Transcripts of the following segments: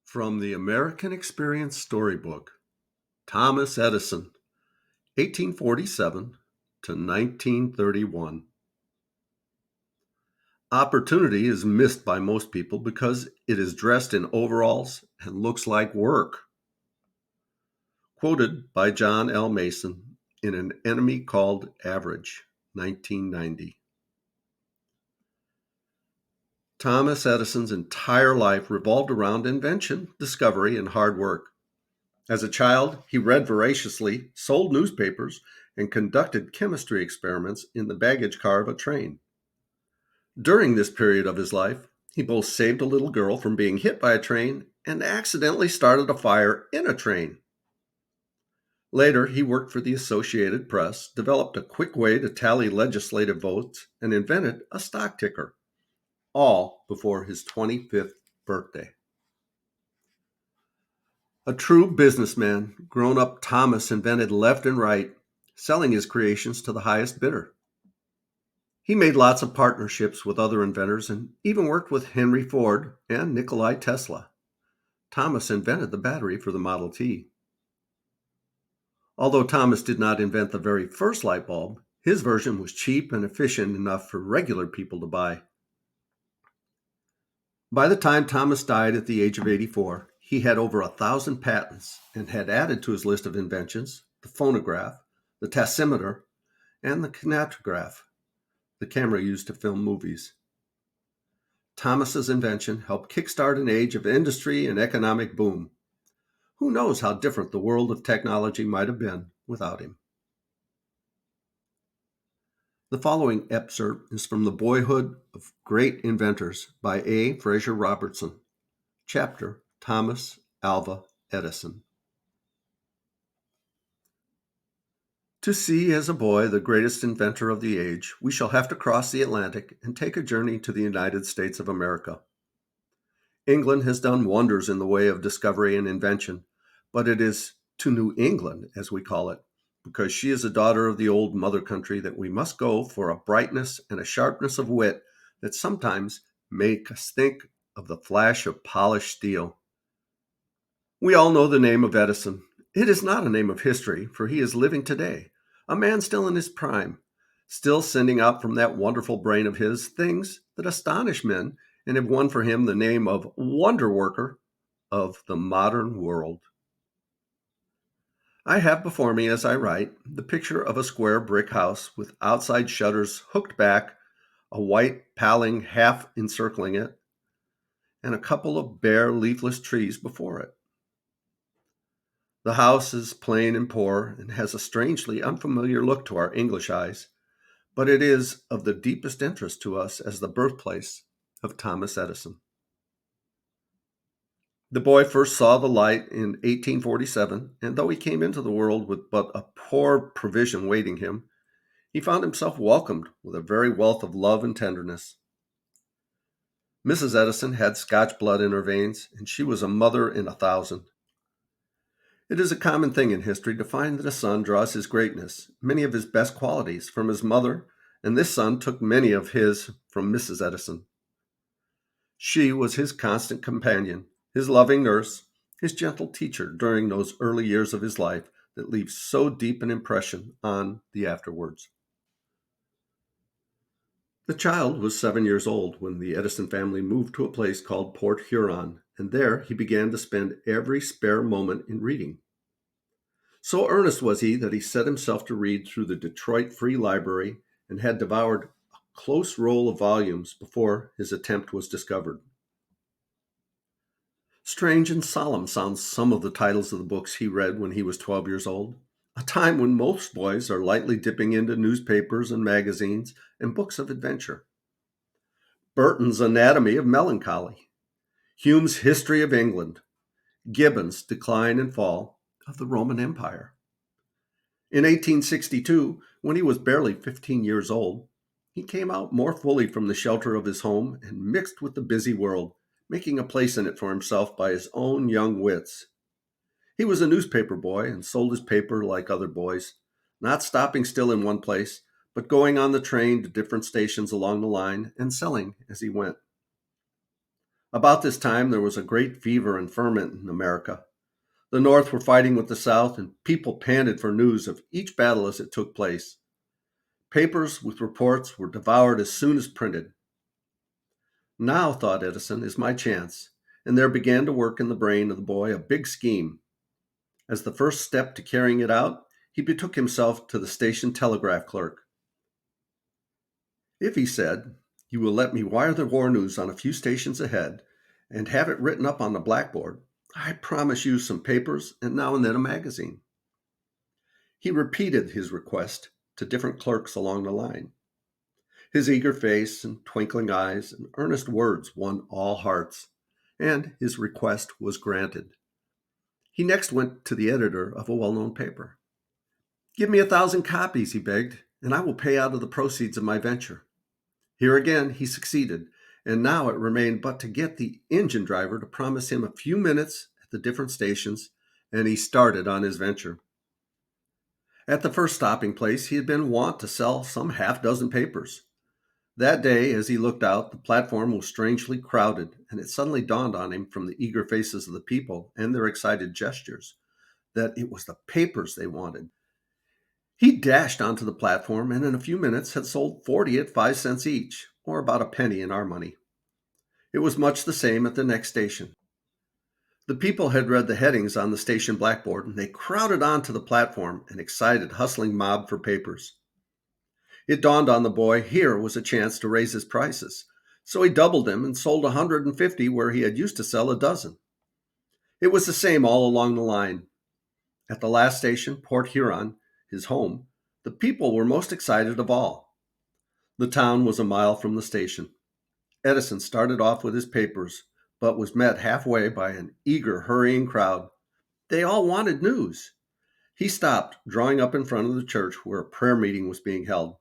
From the American Experience Storybook, Thomas Edison, 1847 to 1931. Opportunity is missed by most people because it is dressed in overalls and looks like work. Quoted by John L. Mason in An Enemy Called Average, 1990. Thomas Edison's entire life revolved around invention, discovery, and hard work. As a child, he read voraciously, sold newspapers, and conducted chemistry experiments in the baggage car of a train. During this period of his life, he both saved a little girl from being hit by a train and accidentally started a fire in a train. Later, he worked for the Associated Press, developed a quick way to tally legislative votes, and invented a stock ticker, all before his 25th birthday. A true businessman, grown-up Thomas invented left and right, selling his creations to the highest bidder. He made lots of partnerships with other inventors and even worked with Henry Ford and Nikola Tesla. Thomas invented the battery for the Model T. Although Thomas did not invent the very first light bulb, his version was cheap and efficient enough for regular people to buy. By the time Thomas died at the age of 84, he had over 1,000 patents and had added to his list of inventions the phonograph, the tachymeter, and the kinetograph, the camera used to film movies. Thomas's invention helped kickstart an age of industry and economic boom. Who knows how different the world of technology might have been without him? The following excerpt is from The Boyhood of Great Inventors by A. Fraser Robertson, chapter Thomas Alva Edison. To see as a boy the greatest inventor of the age, we shall have to cross the Atlantic and take a journey to the United States of America. England has done wonders in the way of discovery and invention, but it is to New England, as we call it, because she is a daughter of the old mother country that we must go for a brightness and a sharpness of wit that sometimes make us think of the flash of polished steel. We all know the name of Edison. It is not a name of history, for he is living today, a man still in his prime, still sending out from that wonderful brain of his things that astonish men and have won for him the name of wonder worker of the modern world. I have before me as I write the picture of a square brick house with outside shutters hooked back, a white paling half encircling it, and a couple of bare leafless trees before it. The house is plain and poor and has a strangely unfamiliar look to our English eyes, but it is of the deepest interest to us as the birthplace of Thomas Edison. The boy first saw the light in 1847, and though he came into the world with but a poor provision waiting him, he found himself welcomed with a very wealth of love and tenderness. Mrs. Edison had Scotch blood in her veins, and she was a mother in 1,000. It is a common thing in history to find that a son draws his greatness, many of his best qualities, from his mother, and this son took many of his from Mrs. Edison. She was his constant companion, his loving nurse, his gentle teacher during those early years of his life that leave so deep an impression on the afterwards. The child was 7 years old when the Edison family moved to a place called Port Huron, and there he began to spend every spare moment in reading. So earnest was he that he set himself to read through the Detroit Free Library and had devoured a close roll of volumes before his attempt was discovered. Strange and solemn sound some of the titles of the books he read when he was 12 years old, a time when most boys are lightly dipping into newspapers and magazines and books of adventure. Burton's Anatomy of Melancholy, Hume's History of England, Gibbon's Decline and Fall of the Roman Empire. In 1862, when he was barely 15 years old, he came out more fully from the shelter of his home and mixed with the busy world, making a place in it for himself by his own young wits. He was a newspaper boy and sold his paper like other boys, not stopping still in one place, but going on the train to different stations along the line and selling as he went. About this time, there was a great fever and ferment in America. The North were fighting with the South, and people panted for news of each battle as it took place. Papers with reports were devoured as soon as printed. Now, thought Edison, is my chance, and there began to work in the brain of the boy a big scheme. As the first step to carrying it out, he betook himself to the station telegraph clerk. If, he said, you will let me wire the war news on a few stations ahead and have it written up on the blackboard, I promise you some papers and now and then a magazine. He repeated his request to different clerks along the line. His eager face and twinkling eyes and earnest words won all hearts, and his request was granted. He next went to the editor of a well-known paper. Give me 1,000 copies, he begged, and I will pay out of the proceeds of my venture. Here again he succeeded, and now it remained but to get the engine driver to promise him a few minutes at the different stations, and he started on his venture. At the first stopping place, he had been wont to sell some half-dozen papers. That day, as he looked out, the platform was strangely crowded, and it suddenly dawned on him from the eager faces of the people and their excited gestures that it was the papers they wanted. He dashed onto the platform and in a few minutes had sold 40 at 5 cents each, or about a penny in our money. It was much the same at the next station. The people had read the headings on the station blackboard, and they crowded onto the platform, an excited, hustling mob for papers. It dawned on the boy here was a chance to raise his prices, so he doubled them and sold 150 where he had used to sell a dozen. It was the same all along the line. At the last station, Port Huron, his home, the people were most excited of all. The town was a mile from the station. Edison started off with his papers, but was met halfway by an eager, hurrying crowd. They all wanted news. He stopped, drawing up in front of the church where a prayer meeting was being held.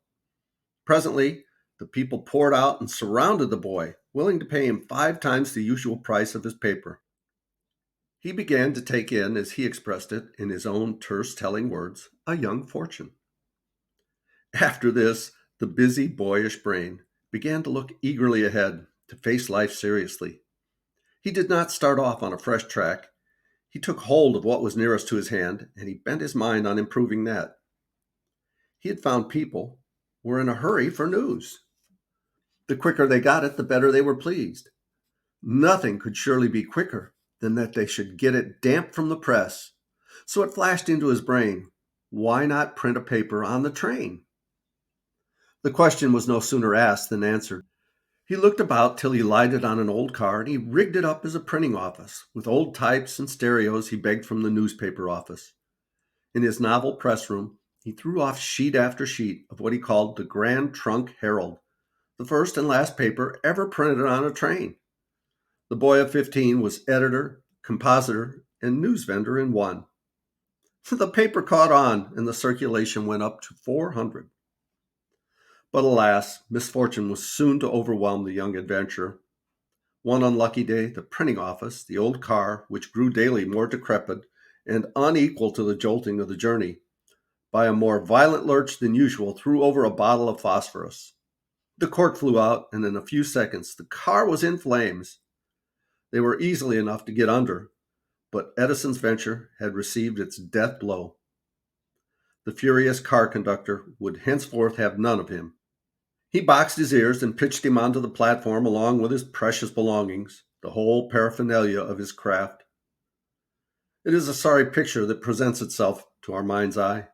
Presently, the people poured out and surrounded the boy, willing to pay him 5 times the usual price of his paper. He began to take in, as he expressed it in his own terse, telling words, a young fortune. After this, the busy, boyish brain began to look eagerly ahead, to face life seriously. He did not start off on a fresh track. He took hold of what was nearest to his hand, and he bent his mind on improving that. He had found people were in a hurry for news. The quicker they got it, the better they were pleased. Nothing could surely be quicker than that they should get it damp from the press. So it flashed into his brain, why not print a paper on the train? The question was no sooner asked than answered. He looked about till he lighted on an old car, and he rigged it up as a printing office. With old types and stereos he begged from the newspaper office. In his novel press room, he threw off sheet after sheet of what he called the Grand Trunk Herald, the first and last paper ever printed on a train. The boy of 15 was editor, compositor, and news vendor in one. The paper caught on, and the circulation went up to 400. But alas, misfortune was soon to overwhelm the young adventurer. One unlucky day, the printing office, the old car, which grew daily more decrepit and unequal to the jolting of the journey, by a more violent lurch than usual, threw over a bottle of phosphorus. The cork flew out, and in a few seconds the car was in flames. They were easily enough to get under, but Edison's venture had received its death blow. The furious car conductor would henceforth have none of him. He boxed his ears and pitched him onto the platform along with his precious belongings, the whole paraphernalia of his craft. It is a sorry picture that presents itself to our mind's eye.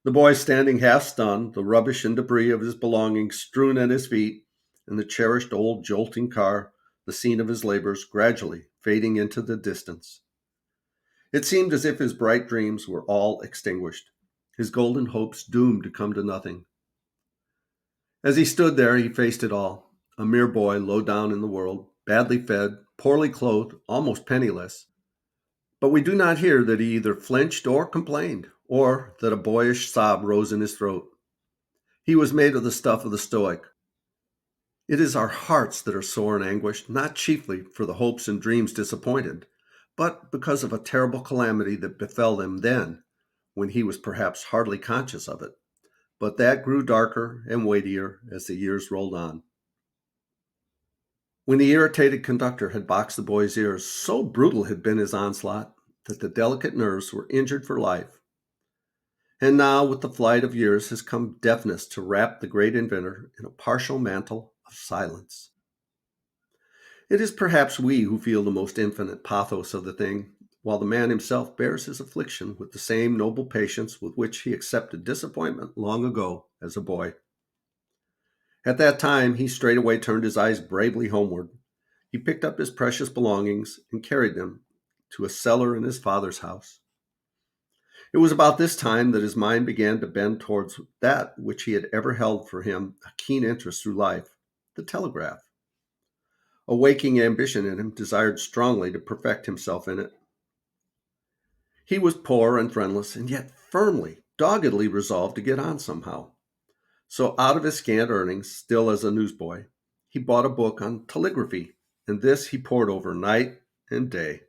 The boy standing half stunned, the rubbish and debris of his belongings strewn at his feet, and the cherished old jolting car, the scene of his labors, gradually fading into the distance. It seemed as if his bright dreams were all extinguished, his golden hopes doomed to come to nothing. As he stood there, he faced it all, a mere boy low down in the world, badly fed, poorly clothed, almost penniless. But we do not hear that he either flinched or complained, or that a boyish sob rose in his throat. He was made of the stuff of the Stoic. It is our hearts that are sore and anguished, not chiefly for the hopes and dreams disappointed, but because of a terrible calamity that befell them then, when he was perhaps hardly conscious of it. But that grew darker and weightier as the years rolled on. when the irritated conductor had boxed the boy's ears, so brutal had been his onslaught that the delicate nerves were injured for life. And now, with the flight of years, has come deafness to wrap the great inventor in a partial mantle of silence. It is perhaps we who feel the most infinite pathos of the thing, while the man himself bears his affliction with the same noble patience with which he accepted disappointment long ago as a boy. At that time, he straightway turned his eyes bravely homeward. He picked up his precious belongings and carried them to a cellar in his father's house. It was about this time that his mind began to bend towards that which he had ever held for him a keen interest through life, the telegraph. A waking ambition in him desired strongly to perfect himself in it. He was poor and friendless, and yet firmly, doggedly resolved to get on somehow. So out of his scant earnings, still as a newsboy, he bought a book on telegraphy, and this he pored over night and day.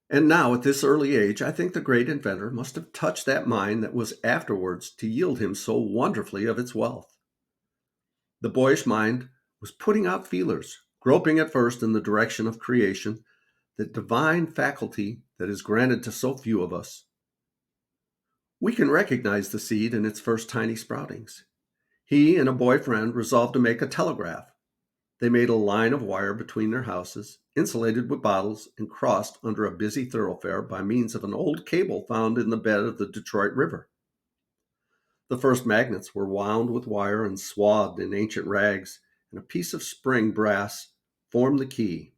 And now, at this early age, I think the great inventor must have touched that mind that was afterwards to yield him so wonderfully of its wealth. The boyish mind was putting out feelers, groping at first in the direction of creation, that divine faculty that is granted to so few of us. We can recognize the seed in its first tiny sproutings. He and a boy friend resolved to make a telegraph. They made a line of wire between their houses, insulated with bottles, and crossed under a busy thoroughfare by means of an old cable found in the bed of the Detroit River. The first magnets were wound with wire and swathed in ancient rags, and a piece of spring brass formed the key.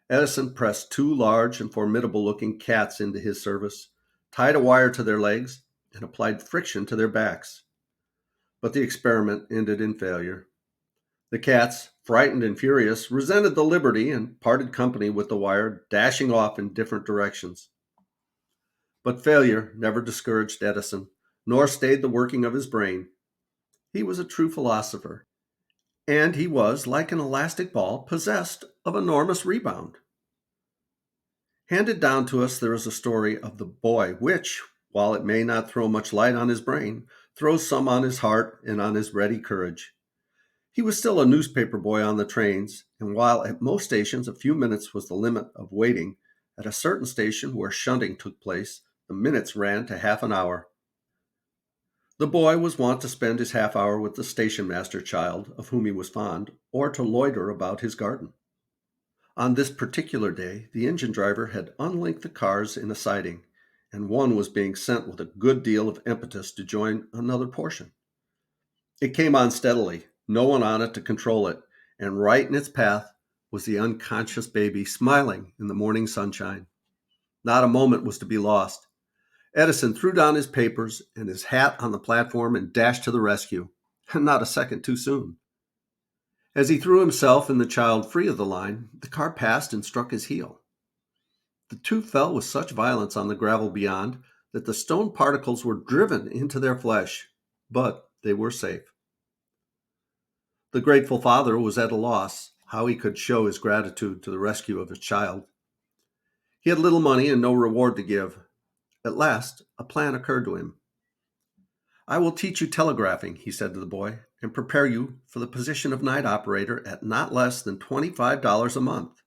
Edison pressed two large and formidable-looking cats into his service, tied a wire to their legs, and applied friction to their backs. But the experiment ended in failure. The cats, frightened and furious, resented the liberty and parted company with the wire, dashing off in different directions. But failure never discouraged Edison, nor stayed the working of his brain. He was a true philosopher, and he was, like an elastic ball, possessed of enormous rebound. Handed down to us, there is a story of the boy, which, while it may not throw much light on his brain, throws some on his heart and on his ready courage. He was still a newspaper boy on the trains, and while at most stations a few minutes was the limit of waiting, at a certain station where shunting took place, the minutes ran to half an hour. The boy was wont to spend his half hour with the station master child, of whom he was fond, or to loiter about his garden. On this particular day, the engine driver had unlinked the cars in a siding, and one was being sent with a good deal of impetus to join another portion. It came on steadily, no one on it to control it, and right in its path was the unconscious baby smiling in the morning sunshine. Not a moment was to be lost. Edison threw down his papers and his hat on the platform and dashed to the rescue, and not a second too soon. As he threw himself and the child free of the line, the car passed and struck his heel. The two fell with such violence on the gravel beyond that the stone particles were driven into their flesh, but they were safe. The grateful father was at a loss how he could show his gratitude to the rescue of his child. He had little money and no reward to give. At last, a plan occurred to him. "I will teach you telegraphing," he said to the boy, "and prepare you for the position of night operator at not less than $25 a month."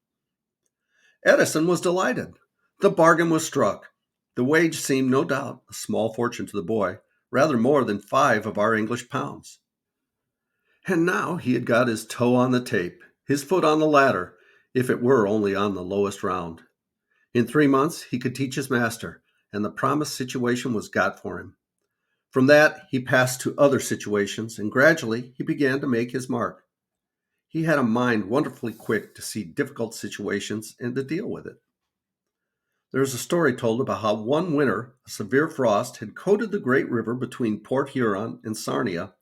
Edison was delighted. The bargain was struck. The wage seemed no doubt a small fortune to the boy, rather more than 5 of our English pounds. And now he had got his toe on the tape, his foot on the ladder, if it were only on the lowest round. In 3 months he could teach his master, and the promised situation was got for him. From that he passed to other situations, and gradually he began to make his mark. He had a mind wonderfully quick to see difficult situations and to deal with it. There is a story told about how one winter a severe frost had coated the great river between Port Huron and Sarnia,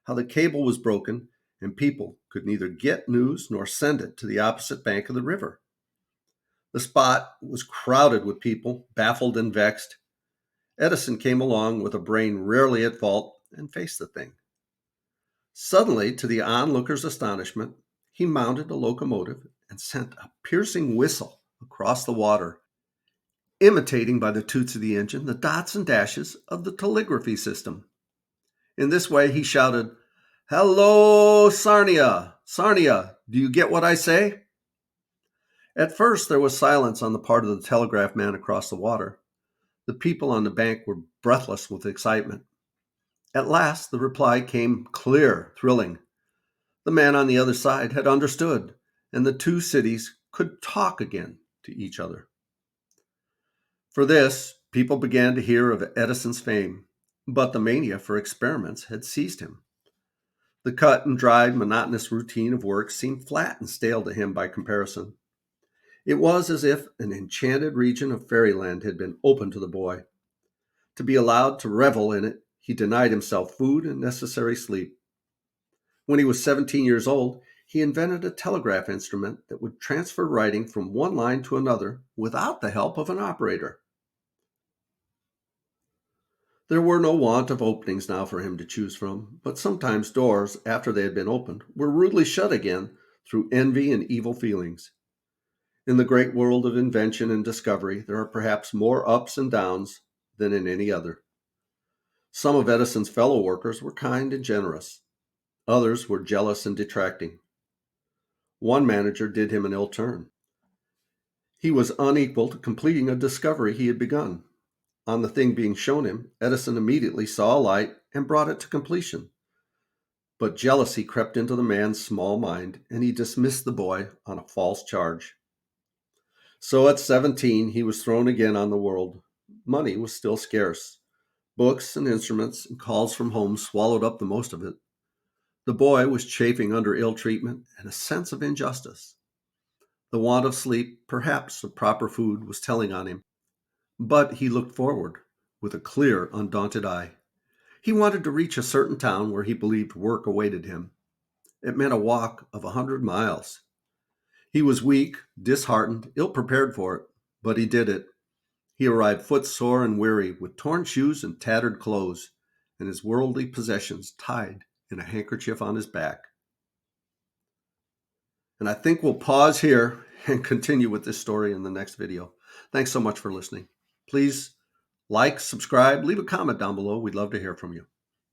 how the cable was broken, and people could neither get news nor send it to the opposite bank of the river. The spot was crowded with people, baffled and vexed. Edison came along with a brain rarely at fault and faced the thing. Suddenly, to the onlookers' astonishment, he mounted a locomotive and sent a piercing whistle across the water, imitating by the toots of the engine the dots and dashes of the telegraphy system. In this way he shouted, "Hello, Sarnia!" Sarnia, do you get what I say?" At first, there was silence on the part of the telegraph man across the water. The people on the bank were breathless with excitement. At last, the reply came clear, thrilling. The man on the other side had understood, and the two cities could talk again to each other. For this, people began to hear of Edison's fame, but the mania for experiments had seized him. The cut and dried, monotonous routine of work seemed flat and stale to him by comparison. It was as if an enchanted region of fairyland had been opened to the boy. To be allowed to revel in it, he denied himself food and necessary sleep. When he was 17 years old, he invented a telegraph instrument that would transfer writing from one line to another without the help of an operator. There were no want of openings now for him to choose from, but sometimes doors, after they had been opened, were rudely shut again through envy and evil feelings. In the great world of invention and discovery, there are perhaps more ups and downs than in any other. Some of Edison's fellow workers were kind and generous. Others were jealous and detracting. One manager did him an ill turn. He was unequal to completing a discovery he had begun. On the thing being shown him, Edison immediately saw a light and brought it to completion. But jealousy crept into the man's small mind, and he dismissed the boy on a false charge. So at 17, he was thrown again on the world. Money was still scarce. Books and instruments and calls from home swallowed up the most of it. The boy was chafing under ill treatment and a sense of injustice. The want of sleep, perhaps of proper food, was telling on him. But he looked forward with a clear, undaunted eye. He wanted to reach a certain town where he believed work awaited him. It meant a walk of 100 miles. He was weak, disheartened, ill-prepared for it, but he did it. He arrived footsore and weary, with torn shoes and tattered clothes, and his worldly possessions tied in a handkerchief on his back. And I think we'll pause here and continue with this story in the next video. Thanks so much for listening. Please like, subscribe, leave a comment down below. We'd love to hear from you.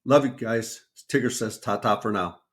Love you guys. Tigger says ta-ta for now.